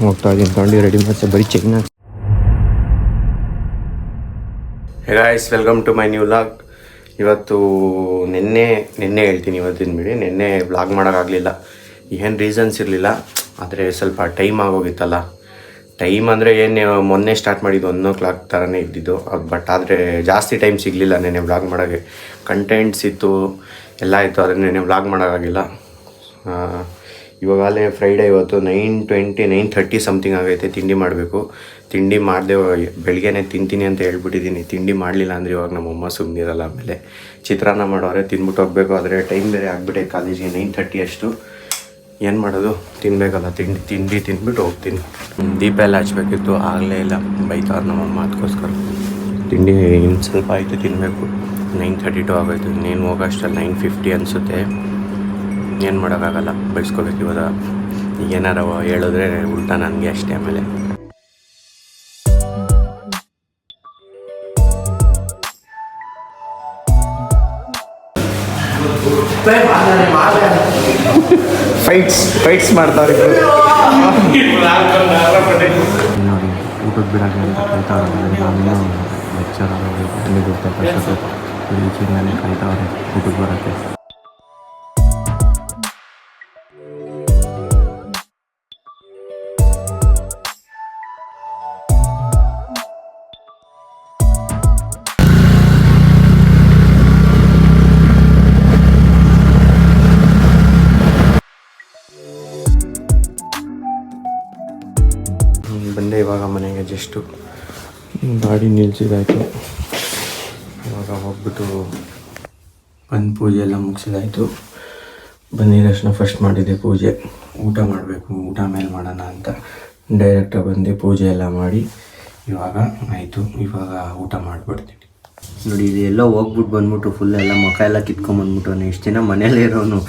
ಹೋಗ್ತಾ ಇದ್ದೀನಿ ತೊಗೊಂಡು ರೆಡಿ ಮಾಡಿಸಿ ಬರೀ chain. Hey guys, welcome to my new vlog. ಇವತ್ತು ನಿನ್ನೆ ಹೇಳ್ತೀನಿ, ಇವತ್ತಿನ ಬಿಡಿ. ನಿನ್ನೆ ವ್ಲಾಗ್ ಮಾಡೋಕ್ಕಾಗಲಿಲ್ಲ, ಏನು ರೀಸನ್ಸ್ ಇರಲಿಲ್ಲ. ಆದರೆ ಸ್ವಲ್ಪ ಟೈಮ್ ಆಗೋಗಿತ್ತಲ್ಲ. ಟೈಮ್ ಅಂದರೆ ಏನು, ಮೊನ್ನೆ ಸ್ಟಾರ್ಟ್ ಮಾಡಿದ್ದು 1 o'clock ಥರನೇ ಇದ್ದಿದ್ದು. ಬಟ್ ಆದರೆ ಜಾಸ್ತಿ ಟೈಮ್ ಸಿಗಲಿಲ್ಲ ನೆನ್ನೆ ವ್ಲಾಗ್ ಮಾಡೋಕ್ಕೆ. ಕಂಟೆಂಟ್ಸ್ ಇತ್ತು, ಎಲ್ಲ ಇತ್ತು, ಆದರೆ ನೆನ್ನೆ ವ್ಲಾಗ್ ಮಾಡೋಕ್ಕಾಗಿಲ್ಲ. ಇವಾಗಲೇ ಫ್ರೈಡೇ, ಇವತ್ತು 9:20 9:30 ಸಮಥಿಂಗ್ ಆಗೈತೆ. ತಿಂಡಿ ಮಾಡಬೇಕು. ತಿಂಡಿ ಮಾಡಿದೆ, ಬೆಳಗ್ಗೆನೇ ತಿಂತೀನಿ ಅಂತ ಹೇಳ್ಬಿಟ್ಟಿದ್ದೀನಿ. ತಿಂಡಿ ಮಾಡಲಿಲ್ಲ ಅಂದರೆ ಇವಾಗ ನಮ್ಮಮ್ಮ ಸುಮ್ಮನಿರಲ್ಲ. ಆಮೇಲೆ ಚಿತ್ರಾನ್ನ ಮಾಡೋರೆ, ತಿನ್ಬಿಟ್ಟು ಹೋಗಬೇಕು. ಆದರೆ ಟೈಮ್ ಬೇರೆ ಆಗಿಬಿಟ್ಟೆ ಕಾಲೇಜಿಗೆ 9:30 ಅಷ್ಟು. ಏನು ಮಾಡೋದು, ತಿನ್ನಬೇಕಲ್ಲ. ತಿಂಡಿ ತಿಂದ್ಬಿಟ್ಟು ಹೋಗ್ತೀನಿ. ದೀಪ ಎಲ್ಲ ಹಚ್ಬೇಕಿತ್ತು, ಆಗಲೇ ಇಲ್ಲ, ಬೈತಾರೆ ನಮ್ಮಮ್ಮ. ಅದಕ್ಕೋಸ್ಕರ ತಿಂಡಿ ಇನ್ನು ಸ್ವಲ್ಪ ಆಯಿತು ತಿನ್ನಬೇಕು. 9:32 ಆಗೋಯ್ತು. ಇನ್ನೇನು ಹೋಗೋಷ್ಟಲ್ಲಿ 9:50 ಅನಿಸುತ್ತೆ. ಏನು ಮಾಡೋಕ್ಕಾಗಲ್ಲ, ಬಯಸ್ಕೋಬೇಕು ಇವಾಗ. ಈಗೇನಾರು ಹೇಳಿದ್ರೆ ಉಲ್ಟಾ ನನಗೆ ಅಷ್ಟೇ. ಆಮೇಲೆ ಫೈಟ್ಸ್ ಮಾಡ್ತಾರೆ ನೋಡಿ. ಊಟದ ಬಿಡೋಕ್ಕೆ ಅಂತ ಕೈತಾವ್ರೆ. ನಾನು ಲೆಕ್ಚರ್ ಅಲ್ಲಿ ಗೊತ್ತಾಗ್ತದೆ, ಈಚಿಂದಲೇ ಕೈತಾವ್ರೆ ಊಟಕ್ಕೆ ಬರೋಕ್ಕೆ. ಬಂದೆ ಇವಾಗ ಮನೆಗೆ. ಜಸ್ಟು ಗಾಡಿ ನಿಲ್ಸಿದಾಯಿತು. ಇವಾಗ ಹೋಗ್ಬಿಟ್ಟು ಬಂದು ಪೂಜೆ ಎಲ್ಲ ಮುಗಿಸಿದಾಯಿತು. ಬಂದಿದ ತಕ್ಷಣ ಫಸ್ಟ್ ಮಾಡಿದ್ದೆ ಪೂಜೆ. ಊಟ ಮಾಡಬೇಕು, ಊಟ ಮೇಲೆ ಮಾಡೋಣ ಅಂತ ಡೈರೆಕ್ಟಾಗಿ ಬಂದು ಪೂಜೆ ಎಲ್ಲ ಮಾಡಿ ಇವಾಗ ಆಯಿತು. ಇವಾಗ ಊಟ ಮಾಡಿಬಿಡ್ತೀನಿ ನೋಡಿ. ಇಲ್ಲಿ ಎಲ್ಲೋ ಹೋಗ್ಬಿಟ್ಟು ಬಂದ್ಬಿಟ್ಟು ಫುಲ್ ಎಲ್ಲ ಮುಖ ಎಲ್ಲ ಕಿತ್ಕೊಂಬಂದ್ಬಿಟ್ಟವನೆ. ಇಷ್ಟು ದಿನ ಮನೇಲೇ ಇರೋನು,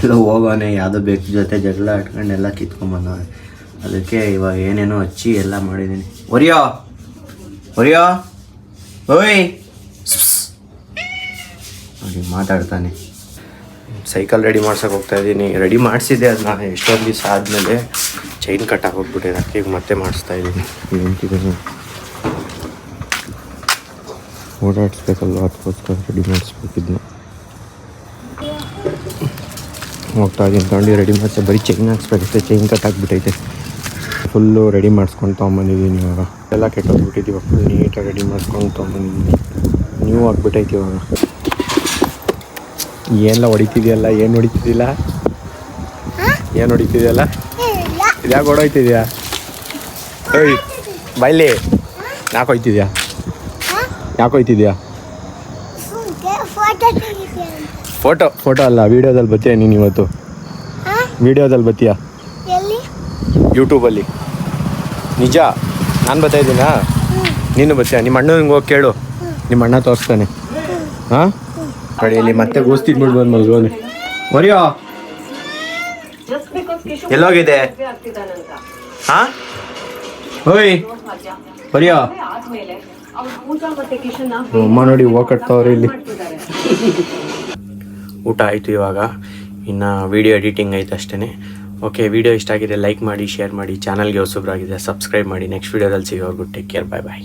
ಎಲ್ಲೋ ಹೋಗೋನೆ, ಯಾವುದೋ ಬೇಕು ಜೊತೆ ಜಗಳ ಆಡ್ಕೊಂಡು ಎಲ್ಲ ಕಿತ್ಕೊಂಬಂದವನೆ. ಅದಕ್ಕೆ ಇವಾಗ ಏನೇನೋ ಹಚ್ಚಿ ಎಲ್ಲ ಮಾಡಿದ್ದೀನಿ. ಒರಿಯೋ ಓಯ್ ನೋಡಿ ಮಾತಾಡ್ತಾನೆ. ಸೈಕಲ್ ರೆಡಿ ಮಾಡ್ಸೋಕೆ ಹೋಗ್ತಾಯಿದ್ದೀನಿ. ರೆಡಿ ಮಾಡಿಸಿದ್ದೆ ಅದನ್ನ ಎಷ್ಟೊಂದು ದಿವಸ ಆದಮೇಲೆ. ಚೈನ್ ಕಟ್ಟಾಗಿ ಹೋಗ್ಬಿಟ್ಟಿದೆ, ಅದಕ್ಕೆ ಈಗ ಮತ್ತೆ ಮಾಡಿಸ್ತಾಯಿದ್ದೀನಿ. ನಿಂತಿದ್ದೀನಿ, ಓಡಾಡಿಸ್ಬೇಕಲ್ವ, ಅದಕ್ಕೋಸ್ಕರ ರೆಡಿ ಮಾಡಿಸ್ಬೇಕಿದ್ನ. ಹೋಗ್ತಾ ಇದ್ದೀನಿ ತೊಗೊಂಡು ರೆಡಿ ಮಾಡಿಸಿ ಬರೀ ಚೈನ್ ಹಾಕ್ಸ್ಬೇಕೈತೆ. ಚೈನ್ ಕಟ್ಟಾಕ್ಬಿಟ್ಟೈತೆ. ಫುಲ್ಲು ರೆಡಿ ಮಾಡಿಸ್ಕೊಂಡು ತೊಗೊಂಬಂದಿದ್ದೀನಿ. ಇವಾಗ ಎಲ್ಲ ಕೆಟ್ಟೋಗ್ಬಿಟ್ಟಿದ್ದೀವಿ. ಫುಲ್ ನೀಟಾಗಿ ರೆಡಿ ಮಾಡಿಸ್ಕೊಂಡು ತೊಗೊಂಬಂದಿದ್ದೀನಿ. ನೀವು ಆಗ್ಬಿಟ್ಟೈತಿ ಇವಾಗ. ಏನೆಲ್ಲ ಹೊಡಿತಿದೆಯಲ್ಲ, ಏನು ಹೊಡಿತಿದ್ದಿಲ್ಲ, ಏನು ಹೊಡಿತಿದೆಯಲ್ಲ, ಇದ್ಯಾಕೆ ಹೊಡೋಯ್ತಿದ್ಯಾ? ಏಯ್ ಬೈಲಿ, ಯಾಕೆ ಹೋಯ್ತಿದ್ಯಾ? ಫೋಟೋ ಅಲ್ಲ, ವೀಡಿಯೋದಲ್ಲಿ ಬರ್ತೀಯ ನೀನು ಇವತ್ತು. ವೀಡಿಯೋದಲ್ಲಿ ಬರ್ತೀಯ ಯೂಟ್ಯೂಬಲ್ಲಿ. ನಿಜ, ನಾನು ಬರ್ತಾಯಿದ್ದೀನಾ? ನೀನು ಬರ್ತೀಯ? ನಿಮ್ಮ ಅಣ್ಣನಿಗೆ ಹೋಗಿ ಕೇಳು, ನಿಮ್ಮ ಅಣ್ಣ ತೋರಿಸ್ತಾನೆ. ಹಾಂ ನೋಡಿ, ಇಲ್ಲಿ ಮತ್ತೆ ಗೋಸ್ತಿದ್ಬಿಟ್ಟು ಬಂದು ಮಲ್ಗೋನೆ. ಬರಿಯೋ ಎಲ್ಲೋಗಿದೆ? ಹಾಂ ಓಯ್ ಬರಿಯೋ. ಅಮ್ಮ ನೋಡಿ ಹೂವು ಕಟ್ತವ್ರೆ ಇಲ್ಲಿ. ಊಟ ಆಯಿತು. ಇವಾಗ ಇನ್ನು ವೀಡಿಯೋ ಎಡಿಟಿಂಗ್ ಆಯ್ತು ಅಷ್ಟೇ. ಓಕೆ, ವಿಡಿಯೋ ಇಷ್ಟ ಆಗಿದೆ ಲೈಕ್ ಮಾಡಿ, ಶೇರ್ ಮಾಡಿ. ಚಾನಲ್ಗೆ ಹೊಸಬ್ರಾಗಿದೆ ಸಬ್ಸ್ಕ್ರೈಬ್ ಮಾಡಿ. ನೆಕ್ಸ್ಟ್ ವೀಡಿಯೋದಲ್ಲಿ ಸಿಗೋರ್ಗು ಟೇಕ್ ಕೇರ್, ಬಾಯ್ ಬಾಯ್.